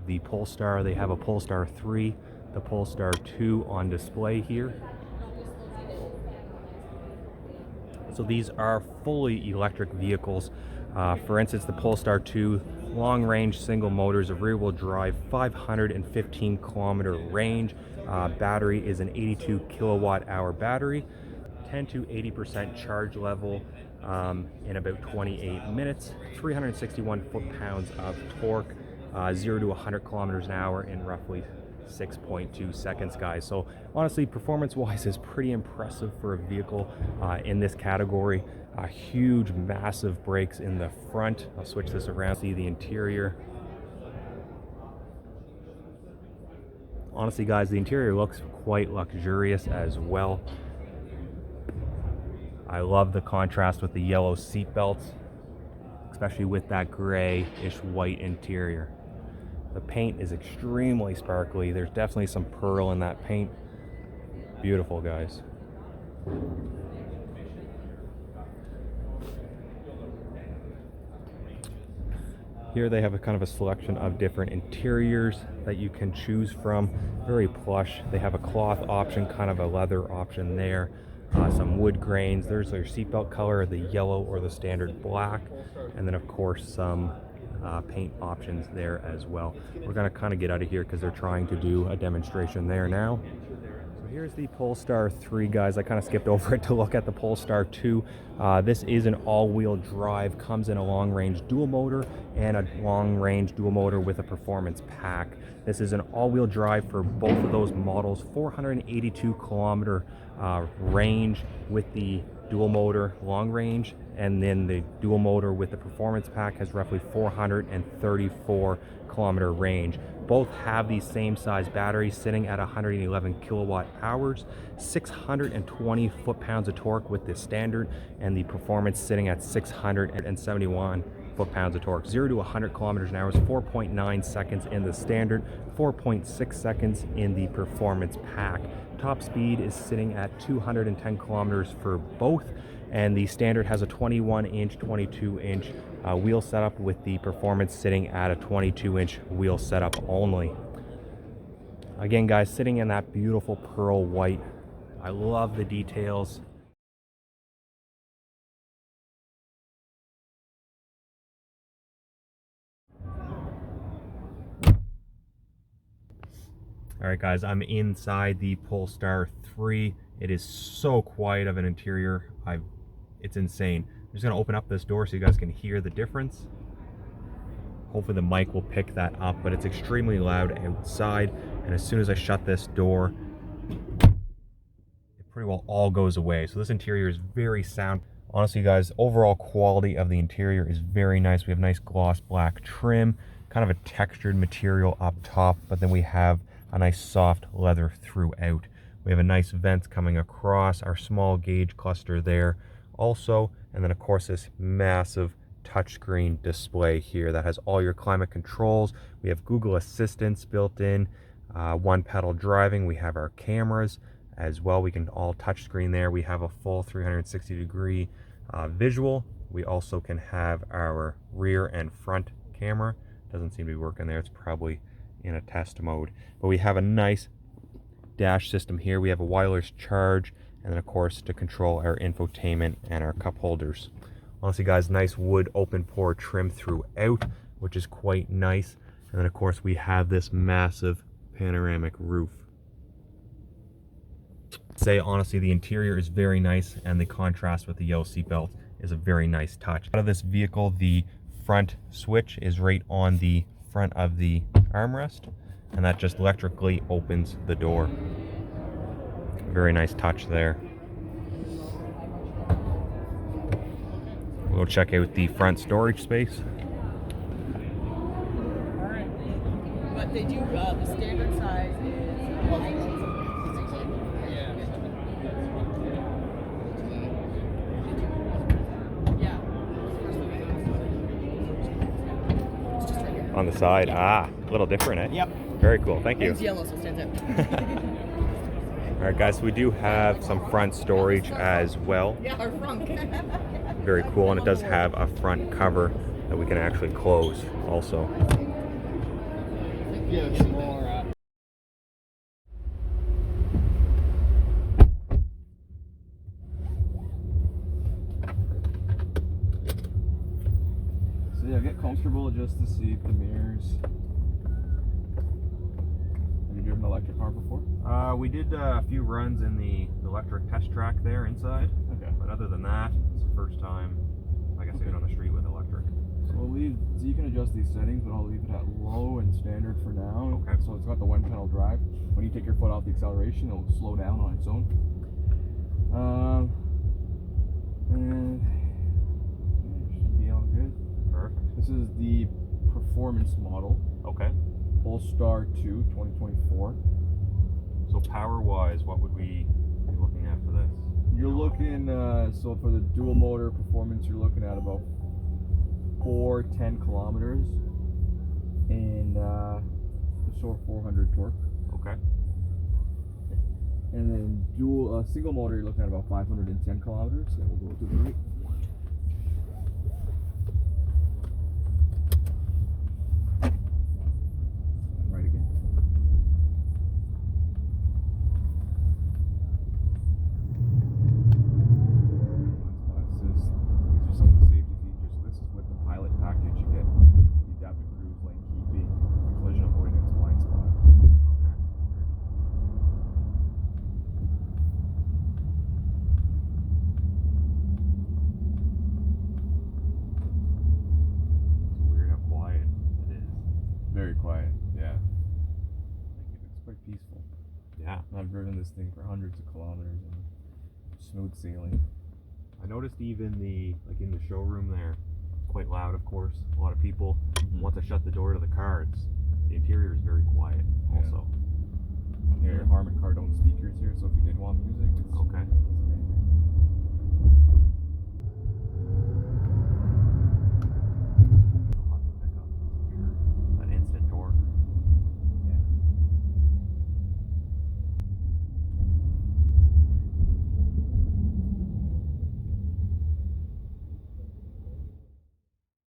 the Polestar. They have a Polestar 3, the Polestar 2 on display here. So these are fully electric vehicles. For instance, the Polestar 2, long range single motors, a rear wheel drive, 515 kilometer range. Battery is an 82 kilowatt hour battery, 10 to 80% charge level in about 28 minutes, 361 foot-pounds of torque, 0 to 100 kilometers an hour in roughly 6.2 seconds, guys. So honestly, performance wise is pretty impressive for a vehicle in this category. Huge massive brakes in the front. I'll switch this around, see the interior. Honestly, guys, the interior looks quite luxurious as well. I love the contrast with the yellow seat belts, especially with that grayish white interior. The paint is extremely sparkly. There's definitely some pearl in that paint. Beautiful, guys. Here they have a kind of a selection of different interiors that you can choose from. Very plush. They have a cloth option, kind of a leather option there. Some wood grains. There's their seatbelt color, the yellow or the standard black. And then of course some paint options there as well. We're going to kind of get out of here because they're trying to do a demonstration there now. So here's the Polestar 3, guys. I kind of skipped over it to look at the Polestar 2. This is an all-wheel drive, comes in a long-range dual motor and a long-range dual motor with a performance pack. This is an all-wheel drive for both of those models, 482 kilometer range with the dual motor long range, and then the dual motor with the performance pack has roughly 434 kilometer range. Both have the same size batteries sitting at 111 kilowatt hours, 620 foot-pounds of torque with the standard, and the performance sitting at 671 foot-pounds of torque. 0 to 100 kilometers an hour is 4.9 seconds in the standard, 4.6 seconds in the performance pack. Top speed is sitting at 210 kilometers for both, and the standard has a 21-inch, 22-inch wheel setup, with the performance sitting at a 22-inch wheel setup only. Again, guys, sitting in that beautiful pearl white. I love the details. All right, guys, I'm inside the Polestar 3. It is so quiet of an interior. It's insane. I'm just gonna open up this door so you guys can hear the difference. Hopefully the mic will pick that up, but it's extremely loud outside. And as soon as I shut this door, it pretty well all goes away. So this interior is very sound. Honestly, guys, overall quality of the interior is very nice. We have nice gloss black trim, kind of a textured material up top, but then we have a nice soft leather throughout. We have a nice vents coming across, our small gauge cluster there also, and then of course this massive touchscreen display here that has all your climate controls. We have Google Assistance built in, one pedal driving. We have our cameras as well. We can all touchscreen there. We have a full 360-degree visual. We also can have our rear and front camera. Doesn't seem to be working there. It's probably in a test mode, but we have a nice dash system here. We have a wireless charge, and then of course to control our infotainment and our cup holders. Honestly, guys, nice wood open pore trim throughout, which is quite nice. And then of course we have this massive panoramic roof. Say honestly, the interior is very nice, and the contrast with the yellow seatbelt is a very nice touch. Out of this vehicle, the front switch is right on the front of the armrest, and that just electrically opens the door. Very nice touch there. We'll check out the front storage space. But they do, the standard size is On the side, a little different, eh? Yep. Very cool, thank you. It's yellow, so it stands out. All right, guys, so we do have some front storage as well. Yeah, our front. Very cool, and it does have a front cover that we can actually close also. give some more. So yeah, get comfortable, adjust the seat, the mirrors. Have you driven an electric car before? We did a few runs in the electric test track there inside. Okay. But other than that, it's the first time, I guess, being on the street with electric. So you can adjust these settings, but I'll leave it at low and standard for now. Okay. So it's got the one pedal drive. When you take your foot off the acceleration, it'll slow down on its own. And it should be all good. Perfect. This is the performance model. Okay. Polestar 2 2024. So power-wise, what would we be looking at for this? You're looking, so for the dual motor performance, you're looking at about 410 kilometers and just over 400 torque. Okay. And then single motor, you're looking at about 510 kilometers. So we'll go to the right. Right again. These are some of the safety features. So this is with the pilot package. You get the adaptive cruise lane keeping, collision avoidance, blind spot. Okay. It's weird how quiet it is. Very quiet, yeah. It's quite peaceful. Yeah. I've driven this thing for hundreds of kilometers and smooth sailing. I noticed even in the showroom there, it's quite loud, of course. A lot of people want to shut the door to the car. The interior is very quiet also. Yeah, your Harman Kardon speakers here, so if you did want music, it's Okay. amazing.